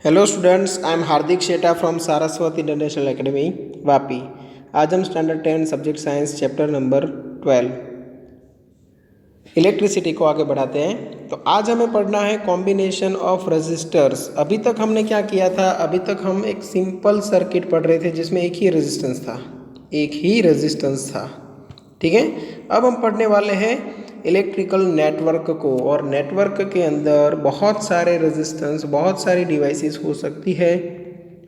Hello students, I am Hardik Sheta from Saraswat international academy Vapi. आज हम standard 10 subject science chapter number 12 electricity को आगे बढ़ाते हैं। तो आज हमें पढ़ना है कॉम्बिनेशन ऑफ रजिस्टर्स। अभी तक हमने क्या किया था? अभी तक हम एक सिंपल सर्किट पढ़ रहे थे जिसमें एक ही रेजिस्टेंस था। ठीक है, अब हम पढ़ने वाले हैं इलेक्ट्रिकल नेटवर्क को, और नेटवर्क के अंदर बहुत सारे रेजिस्टेंस, बहुत सारी डिवाइसेस हो सकती है।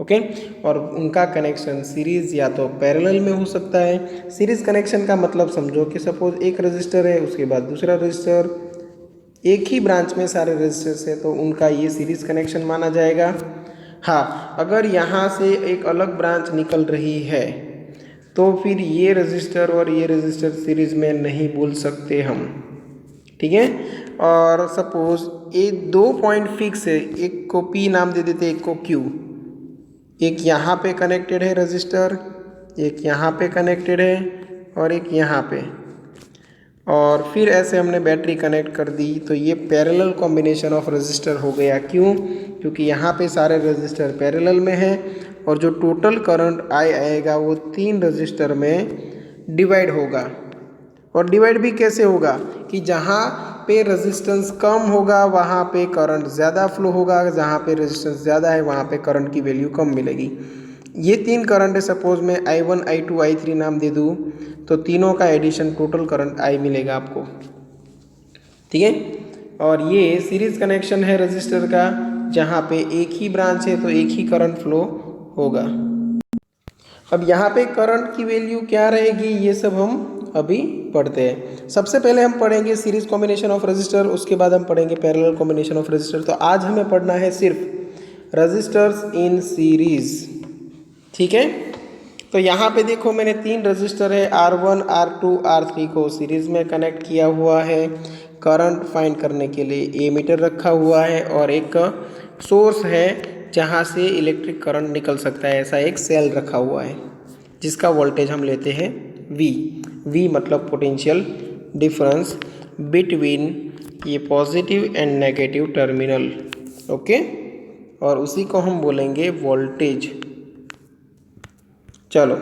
ओके, और उनका कनेक्शन सीरीज या तो पैरेलल में हो सकता है। सीरीज कनेक्शन का मतलब समझो कि सपोज एक रजिस्टर है, उसके बाद दूसरा रजिस्टर, एक ही ब्रांच में सारे रजिस्टर्स है तो उनका ये सीरीज कनेक्शन माना जाएगा। हाँ, अगर यहाँ से एक अलग ब्रांच निकल रही है तो फिर ये रजिस्टर और ये रजिस्टर सीरीज में नहीं बोल सकते हम। ठीक है, और सपोज ये 2 पॉइंट फिक्स है, एक को P नाम दे देते, एक को Q। एक यहाँ पे कनेक्टेड है रजिस्टर, एक यहाँ पे कनेक्टेड है और एक यहाँ पे, और फिर ऐसे हमने बैटरी कनेक्ट कर दी तो ये पैरेलल कॉम्बिनेशन ऑफ रजिस्टर हो गया। क्यों? क्योंकि यहाँ पे सारे रजिस्टर पैरेलल में हैं और जो टोटल करंट आएगा वो 3 रजिस्टर में डिवाइड होगा। और डिवाइड भी कैसे होगा कि जहाँ पे रेजिस्टेंस कम होगा वहाँ पे करंट ज़्यादा फ्लो होगा, जहाँ पे रेजिस्टेंस ज़्यादा है वहाँ पे करंट की वैल्यू कम मिलेगी। ये 3 करंट है, सपोज मैं I1 I2 I3 नाम दे दूँ तो तीनों का एडिशन टोटल करंट I मिलेगा आपको। ठीक है, और ये सीरीज कनेक्शन है रजिस्टर का, जहाँ पे एक ही ब्रांच है तो एक ही करंट फ्लो होगा। अब यहाँ पे करंट की वैल्यू क्या रहेगी ये सब हम अभी पढ़ते हैं। सबसे पहले हम पढ़ेंगे सीरीज कॉम्बिनेशन ऑफ रजिस्टर, उसके बाद हम पढ़ेंगे पैरेलल कॉम्बिनेशन ऑफ रजिस्टर। तो आज हमें पढ़ना है सिर्फ रजिस्टर्स इन सीरीज। ठीक है, तो यहाँ पे देखो मैंने 3 रजिस्टर है R1 R2 R3 को सीरीज में कनेक्ट किया हुआ है। करंट फाइंड करने के लिए एमीटर रखा हुआ है और एक सोर्स है जहाँ से इलेक्ट्रिक करंट निकल सकता है, ऐसा एक सेल रखा हुआ है जिसका वोल्टेज हम लेते हैं V मतलब पोटेंशियल डिफरेंस बिटवीन ये positive and negative terminal. Okay, और उसी को हम बोलेंगे वोल्टेज। चलो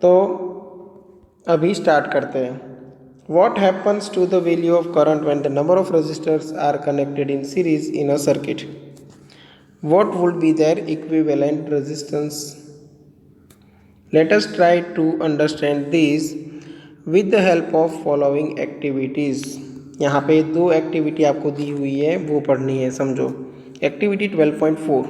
तो अभी स्टार्ट करते हैं। What happens to the value of current when the number of resistors are connected in series in a circuit? What would be their equivalent resistance? Let us try to understand this with the help of following activities. यहाँ पे 2 activity आपको दी हुई है, वो पढ़नी है, समझो। Activity 12.4।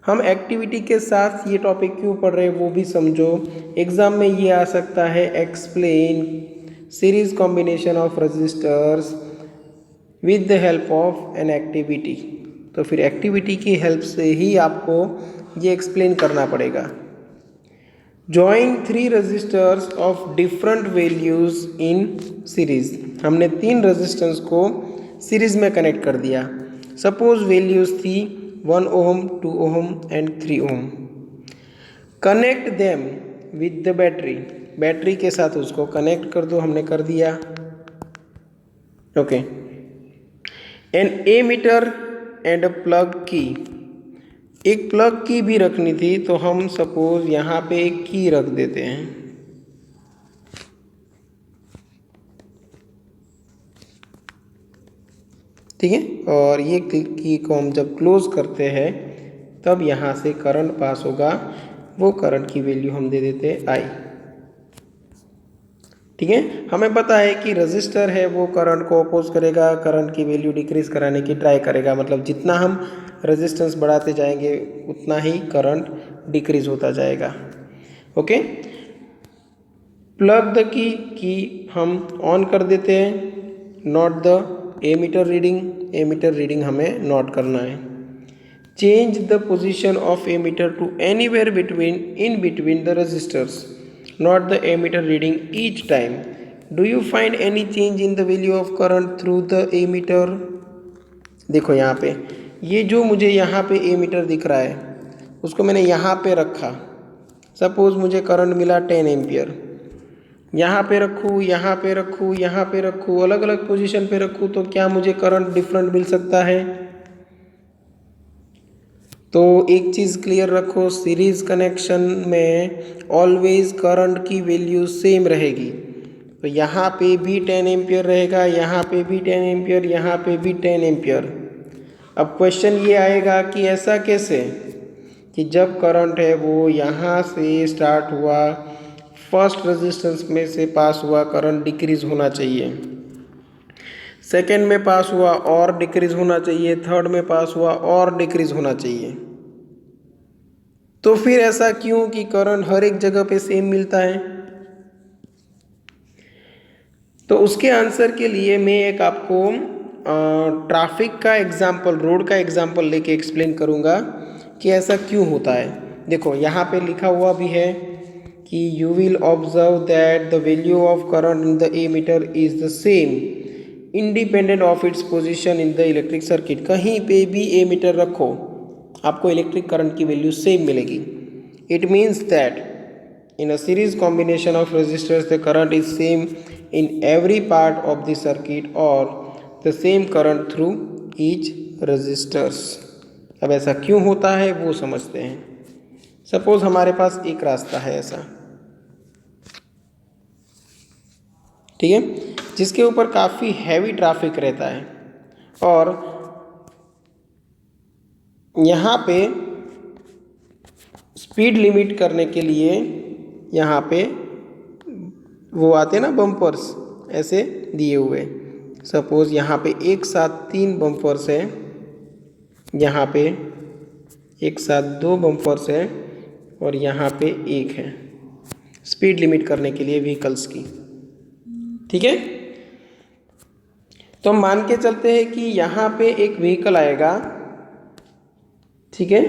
हम एक्टिविटी के साथ ये टॉपिक क्यों पढ़ रहे हैं वो भी समझो। एग्जाम में ये आ सकता है, explain series combination of resistors with the help of an activity. तो फिर एक्टिविटी की हेल्प से ही आपको ये एक्सप्लेन करना पड़ेगा। Join 3 resistors of different values in series. हमने 3 रजिस्टेंस को सीरीज में कनेक्ट कर दिया। सपोज वैल्यूज थी 1 ohm, 2 ohm and 3 ohm. Connect them with the battery. Battery के साथ उसको कनेक्ट कर दो, हमने कर दिया। Okay, an ammeter and plug की। एक प्लग की भी रखनी थी तो हम सपोज यहाँ पे एक की रख देते हैं। ठीक है, और ये की को हम जब क्लोज करते हैं तब यहाँ से करंट पास होगा, वो करंट की वैल्यू हम दे देते हैं I। ठीक है, हमें पता है कि रजिस्टर है वो करंट को अपोज करेगा, करंट की वैल्यू डिक्रीज कराने की ट्राई करेगा, मतलब जितना हम रेजिस्टेंस बढ़ाते जाएंगे उतना ही करंट डिक्रीज होता जाएगा। ओके, प्लग द की हम ऑन कर देते हैं। Note the ammeter reading. Ammeter reading हमें नोट करना है। Change the position of ammeter to anywhere between the resistors. Note the emitter reading each time. Do you find any change in the value of current through the emitter? देखो यहाँ पे ये जो मुझे यहाँ पे एमीटर दिख रहा है उसको मैंने यहाँ पे रखा। सपोज मुझे करंट मिला 10 एम्पियर। यहाँ पे रखूँ, यहाँ पे रखूँ, यहाँ पे रखूँ, अलग अलग पोजीशन पे रखूँ तो क्या मुझे करंट डिफरेंट मिल सकता है? तो एक चीज़ क्लियर रखो, सीरीज कनेक्शन में ऑलवेज करंट की वैल्यू सेम रहेगी। तो यहाँ पे भी 10 एम्पियर रहेगा, यहाँ पे भी 10 एम्पियर, यहाँ पे भी 10 एम्पियर। अब क्वेश्चन ये आएगा कि ऐसा कैसे, कि जब करंट है वो यहाँ से स्टार्ट हुआ, फर्स्ट रेजिस्टेंस में से पास हुआ, करंट डिक्रीज होना चाहिए, सेकेंड में पास हुआ और डिक्रीज होना चाहिए, थर्ड में पास हुआ और डिक्रीज होना चाहिए। तो फिर ऐसा क्यों कि करंट हर एक जगह पे सेम मिलता है? तो उसके आंसर के लिए मैं एक आपको ट्रैफिक का एग्जाम्पल, रोड का एग्जाम्पल लेके एक्सप्लेन करूँगा कि ऐसा क्यों होता है। देखो यहाँ पे लिखा हुआ भी है कि you will observe that the value of current in the ammeter is the same independent of its position in the electric circuit. कहीं पे भी एमीटर रखो, आपको इलेक्ट्रिक करंट की वैल्यू सेम मिलेगी। It means that in a series combination of resistors the current is same in every part of the circuit or the same current through each resistors। अब ऐसा क्यों होता है वो समझते हैं। सपोज हमारे पास एक रास्ता है ऐसा, ठीक है, जिसके ऊपर काफ़ी हैवी ट्रैफिक रहता है और यहाँ पे स्पीड लिमिट करने के लिए यहाँ पे वो आते हैं ना बम्पर्स, ऐसे दिए हुए। सपोज यहाँ पे एक साथ 3 बम्पर्स हैं, यहाँ पे एक साथ 2 बम्पर्स हैं और यहाँ पे एक है, स्पीड लिमिट करने के लिए व्हीकल्स की, ठीक है। तो हम मान के चलते हैं कि यहाँ पे एक व्हीकल आएगा, ठीक है,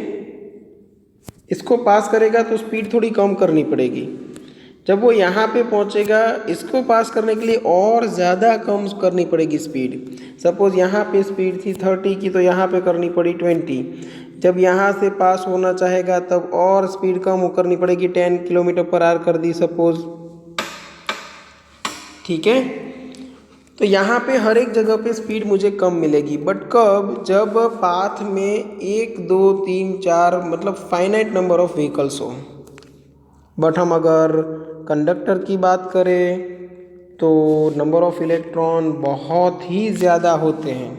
इसको पास करेगा तो स्पीड थोड़ी कम करनी पड़ेगी। जब वो यहाँ पे पहुँचेगा, इसको पास करने के लिए और ज़्यादा कम करनी पड़ेगी स्पीड। सपोज़ यहाँ पे स्पीड थी 30 की, तो यहाँ पे करनी पड़ी 20। जब यहाँ से पास होना चाहेगा तब और स्पीड कम करनी पड़ेगी, 10 किलोमीटर पर आवर कर दी सपोज़, ठीक है। तो यहाँ पे हर एक जगह पे स्पीड मुझे कम मिलेगी, बट कब? जब पाथ में 1 2 3 4 मतलब फाइनाइट नंबर ऑफ व्हीकल्स हो। बट हम अगर कंडक्टर की बात करें तो नंबर ऑफ इलेक्ट्रॉन बहुत ही ज़्यादा होते हैं।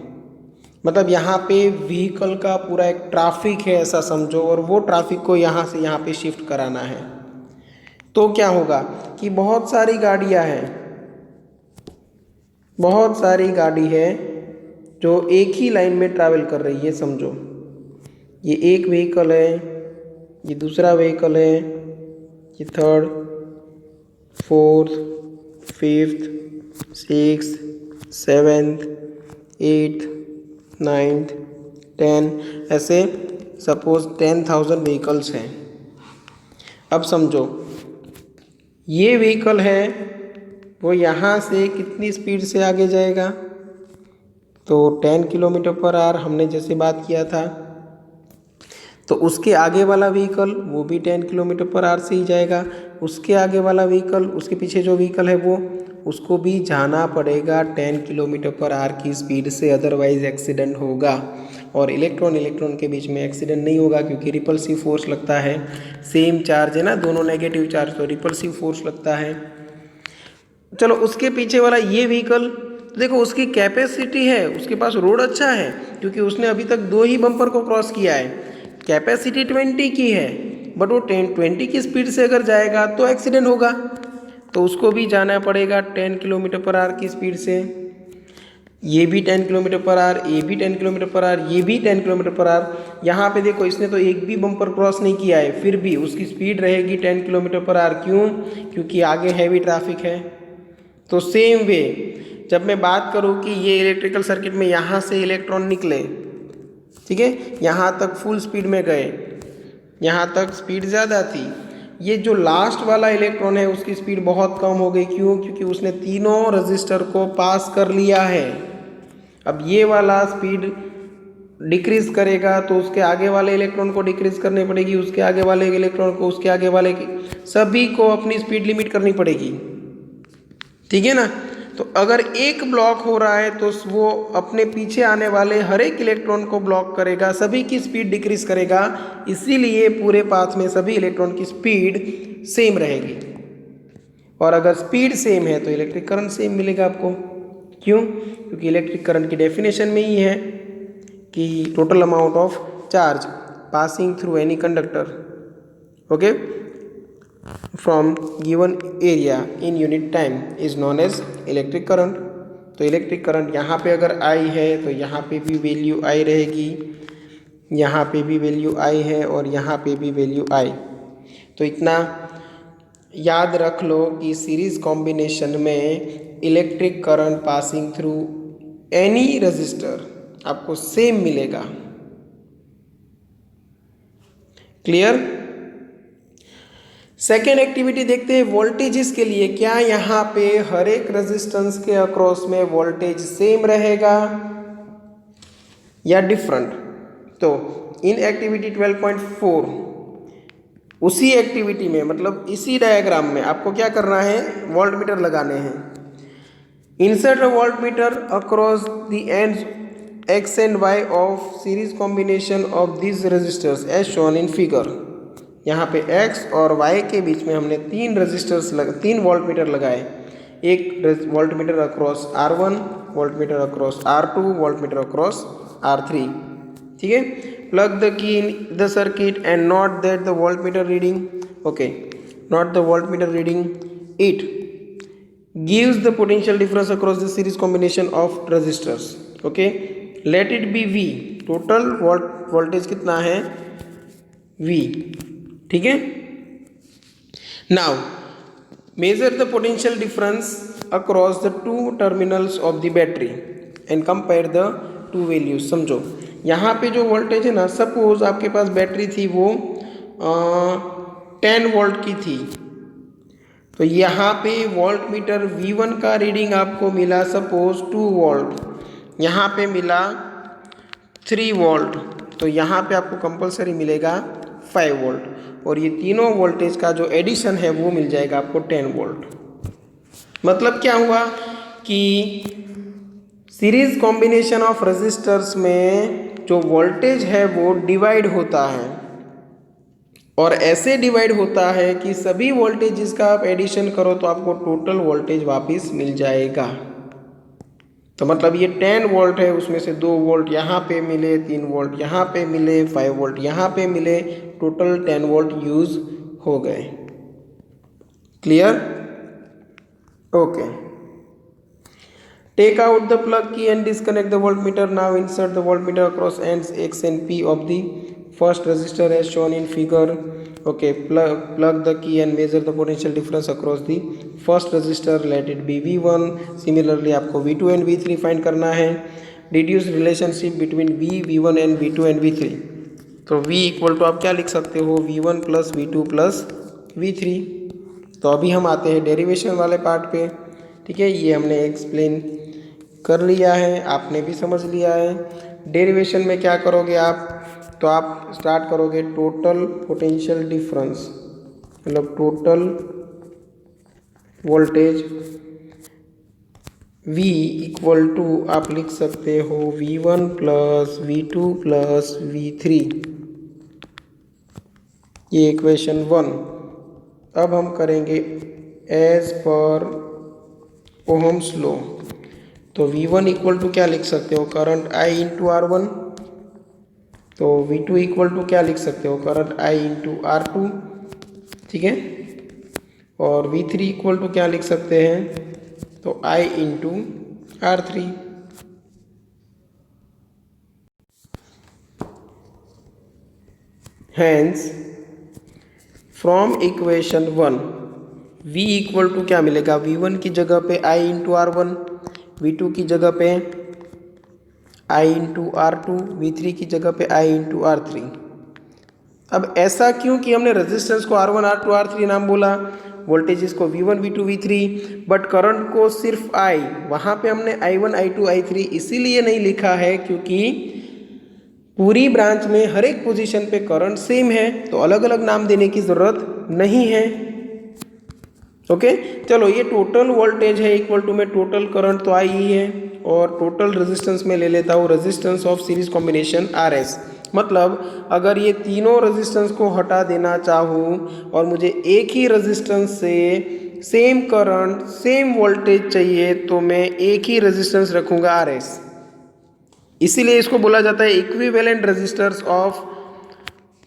मतलब यहाँ पे व्हीकल का पूरा एक ट्रैफिक है ऐसा समझो, और वो ट्रैफिक को यहाँ से यहाँ पे शिफ्ट कराना है। तो क्या होगा कि बहुत सारी गाड़ियाँ हैं, बहुत सारी गाड़ी है जो एक ही लाइन में ट्रैवल कर रही है। समझो ये एक व्हीकल है, ये दूसरा व्हीकल है, ये third, fourth, fifth, six, seventh, eighth, ninth, 10, ऐसे सपोज 10,000 व्हीकल्स हैं। अब समझो ये व्हीकल है, वो यहाँ से कितनी स्पीड से आगे जाएगा? तो 10 किलोमीटर पर आवर हमने जैसे बात किया था। तो उसके आगे वाला व्हीकल वो भी 10 किलोमीटर पर आवर से ही जाएगा। उसके आगे वाला व्हीकल, उसके पीछे जो व्हीकल है वो, उसको भी जाना पड़ेगा 10 किलोमीटर पर आवर की स्पीड से, अदरवाइज एक्सीडेंट होगा। और इलेक्ट्रॉन इलेक्ट्रॉन के बीच में एक्सीडेंट नहीं होगा क्योंकि रिपल्सिव फोर्स लगता है। सेम चार्ज है ना, दोनों नेगेटिव चार्ज, तो रिपल्सिव फोर्स लगता है। चलो उसके पीछे वाला ये व्हीकल देखो, उसकी कैपेसिटी है, उसके पास रोड अच्छा है क्योंकि उसने अभी तक 2 ही बम्पर को क्रॉस किया है। कैपेसिटी 20 की है, बट वो 20 की स्पीड से अगर जाएगा तो एक्सीडेंट होगा। तो उसको भी जाना पड़ेगा 10 किलोमीटर पर आवर की स्पीड से। ये भी 10 किलोमीटर पर आवर, ये भी 10 किलोमीटर पर आवर, ये भी 10 किलोमीटर पर आवर। यहाँ पे देखो इसने तो एक भी बम्पर क्रॉस नहीं किया है, फिर भी उसकी स्पीड रहेगी 10 किलोमीटर पर आवर। क्यों? क्योंकि आगे हैवी ट्रैफिक है। तो सेम वे जब मैं बात करूँ कि ये इलेक्ट्रिकल सर्किट में यहाँ से इलेक्ट्रॉन निकले, ठीक है, यहाँ तक फुल स्पीड में गए, यहाँ तक स्पीड ज़्यादा थी। ये जो लास्ट वाला इलेक्ट्रॉन है उसकी स्पीड बहुत कम हो गई। क्यों? क्योंकि उसने तीनों रजिस्टर को पास कर लिया है। अब ये वाला स्पीड डिक्रीज करेगा तो उसके आगे वाले इलेक्ट्रॉन को डिक्रीज करनी पड़ेगी, उसके आगे वाले इलेक्ट्रॉन को, उसके आगे वाले की, सभी को अपनी स्पीड लिमिट करनी पड़ेगी, ठीक है ना। तो अगर एक ब्लॉक हो रहा है तो वो अपने पीछे आने वाले हर एक इलेक्ट्रॉन को ब्लॉक करेगा, सभी की स्पीड डिक्रीज करेगा, इसीलिए पूरे पाथ में सभी इलेक्ट्रॉन की स्पीड सेम रहेगी। और अगर स्पीड सेम है तो इलेक्ट्रिक करंट सेम मिलेगा आपको। क्यों? क्योंकि इलेक्ट्रिक करंट की डेफिनेशन में ही है कि total amount of charge passing through any conductor, okay, from given area in unit time is known as electric current. तो इलेक्ट्रिक करंट यहाँ पे अगर आई है तो यहाँ पे भी वैल्यू आई रहेगी, यहाँ पे भी वैल्यू आई है और यहाँ पे भी वैल्यू आई। तो इतना याद रख लो कि सीरीज कॉम्बिनेशन में electric current passing through any register आपको सेम मिलेगा। क्लियर? सेकेंड एक्टिविटी देखते हैं वोल्टेजेस के लिए। क्या यहाँ पे हर एक रेजिस्टेंस के अक्रॉस में वोल्टेज सेम रहेगा या डिफरेंट? तो इन एक्टिविटी 12.4 उसी एक्टिविटी में मतलब इसी डायग्राम में आपको क्या करना है, वोल्ट मीटर लगाने हैं। Insert a volt meter across the ends X and Y of series combination of this resistors as shown in figure. यहाँ पे x और y के बीच में हमने तीन वोल्ट मीटर लगाए। एक volt meter across R1, volt meter across R2, volt meter across R3। ठीक है, plug the key in the circuit and note that the volt meter reading, okay, note the volt meter reading, it gives the potential difference across the series combination of resistors, okay, let it be V, total voltage कितना है V, ठीक है। Now measure the potential difference across the two terminals of the battery and compare the two values. समझो यहाँ पे जो voltage है ना, सपोज आपके पास बैटरी थी वो 10 वोल्ट की थी, तो यहाँ पे वोल्ट मीटर V1 का रीडिंग आपको मिला सपोज 2 वोल्ट, यहाँ पे मिला 3 वोल्ट, तो यहाँ पे आपको कंपलसरी मिलेगा 5 वोल्ट, और ये तीनों वोल्टेज का जो एडिशन है वो मिल जाएगा आपको 10 वोल्ट। मतलब क्या हुआ कि सीरीज कॉम्बिनेशन ऑफ रेजिस्टर्स में जो वोल्टेज है वो डिवाइड होता है, और ऐसे डिवाइड होता है कि सभी वोल्टेज जिसका आप एडिशन करो तो आपको टोटल वोल्टेज वापस मिल जाएगा। तो मतलब ये 10 वोल्ट है, उसमें से 2 वोल्ट यहाँ पे मिले, 3 वोल्ट यहाँ पे मिले, 5 वोल्ट यहाँ पे मिले, टोटल 10 वोल्ट यूज हो गए। Clear? Okay, take out the plug key and disconnect the volt meter. Now insert the volt metre across ends X and P of the first resistor as shown in figure. Okay, plug the key and measure the potential difference across the first resistor, let it be V1. Similarly आपको V2 and V3 find करना है। Deduce relationship between V1 and V2 and V3। तो V equal to आप क्या लिख सकते हो, V1 plus V2 plus V3। तो अभी हम आते हैं डेरिवेशन वाले पार्ट पे। ठीक है, ये हमने एक्सप्लेन कर लिया है, आपने भी समझ लिया है। डेरिवेशन में क्या करोगे आप, तो आप स्टार्ट करोगे टोटल पोटेंशियल डिफरेंस, मतलब total voltage V equal to आप लिख सकते हो V1 plus V2 plus V3, ये इक्वेशन 1। अब हम करेंगे एज पर ओहम्स लॉ। तो V1 इक्वल टू क्या लिख सकते हो, करंट I इंटू R1। तो V2 इक्वल टू क्या लिख सकते हो, करंट I इंटू R2। ठीक है, और V3 इक्वल टू क्या लिख सकते हैं, तो I into R3। Hence from equation 1 V equal to क्या मिलेगा, V1 की जगह पे I इंटू R1, V2 की जगह पे I इंटू R2, V3 की जगह पे I इंटू R3। अब ऐसा क्यों कि हमने रेजिस्टेंस को R1, R2, R3 नाम बोला, वोल्टेजेस को V1, V2, V3, but current को सिर्फ I, वहाँ पे हमने I1, I2, I3 इसीलिए नहीं लिखा है क्योंकि पूरी ब्रांच में हर एक पोजीशन पे करंट सेम है, तो अलग अलग नाम देने की ज़रूरत नहीं है। ओके चलो, ये टोटल वोल्टेज है इक्वल टू में टोटल करंट तो आई ही है, और टोटल रेजिस्टेंस में ले लेता हूँ resistance of series combination R S. मतलब अगर ये तीनों रेजिस्टेंस को हटा देना चाहूँ और मुझे एक ही रेजिस्टेंस से सेम करंट सेम वोल्टेज चाहिए तो मैं एक ही रेजिस्टेंस रखूँगा आर एस। इसीलिए इसको बोला जाता है equivalent resistors of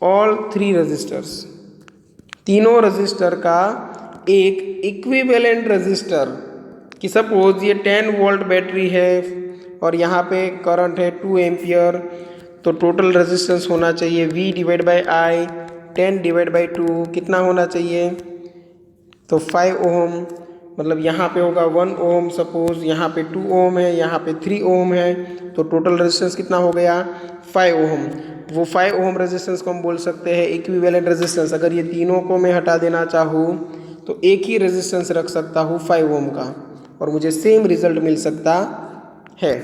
all three resistors. तीनों रेजिस्टर का एक इक्विवेलेंट रेजिस्टर कि सपोज ये 10 वोल्ट बैटरी है और यहाँ पे करंट है 2 एम्पियर, तो टोटल रेजिस्टेंस होना चाहिए V divide by I, 10 divide by 2 कितना होना चाहिए, तो 5 ओम। मतलब यहाँ पे होगा 1 ओम, सपोज यहाँ पे 2 ओम है, यहाँ पे 3 ओम है, तो टोटल रेजिस्टेंस कितना हो गया 5 ओम। वो 5 ओम रेजिस्टेंस को हम बोल सकते हैं इक्विवेलेंट रेजिस्टेंस। अगर ये तीनों को मैं हटा देना चाहूँ तो एक ही रेजिस्टेंस रख सकता हूँ 5 ओम का और मुझे सेम रिजल्ट मिल सकता है।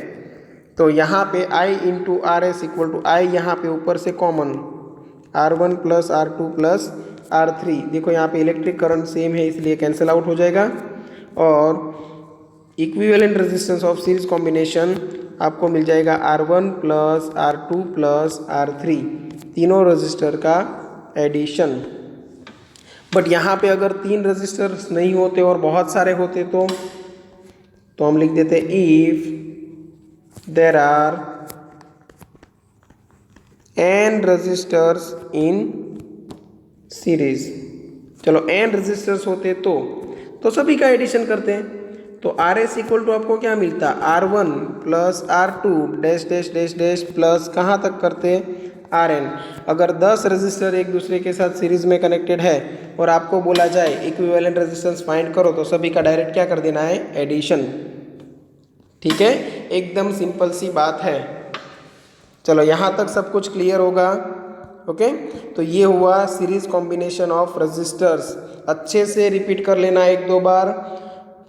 तो यहाँ पे I into R S equal to I, यहाँ पे ऊपर से common R1 plus R2 plus R3। देखो यहाँ पे इलेक्ट्रिक करंट सेम है इसलिए कैंसिल आउट हो जाएगा, और equivalent resistance of series combination आपको मिल जाएगा R1 plus R2 plus R3, तीनों रजिस्टर का एडिशन। बट यहाँ पे अगर 3 रजिस्टर्स नहीं होते और बहुत सारे होते तो हम लिख देते if there are n resistors in series. चलो n रजिस्टर्स होते तो सभी का एडिशन करते हैं, तो आर एस इक्वल टू आपको क्या मिलता R1 plus R2 dash dash dash dash plus कहाँ तक करते Rn। अगर 10 रजिस्टर एक दूसरे के साथ सीरीज में कनेक्टेड है और आपको बोला जाए इक्विवेलेंट रेजिस्टेंस फाइंड करो, तो सभी का डायरेक्ट क्या कर देना है एडिशन। ठीक है, एकदम सिंपल सी बात है। चलो यहाँ तक सब कुछ क्लियर होगा। ओके तो ये हुआ सीरीज कॉम्बिनेशन ऑफ रजिस्टर्स। अच्छे से रिपीट कर लेना 1-2 बार,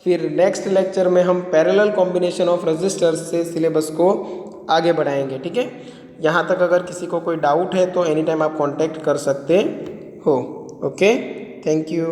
फिर नेक्स्ट लेक्चर में हम पैरेलल कॉम्बिनेशन ऑफ रजिस्टर्स से सिलेबस को आगे बढ़ाएंगे। ठीक है, यहाँ तक अगर किसी को कोई डाउट है तो एनी टाइम आप कांटेक्ट कर सकते हो। Okay, thank you.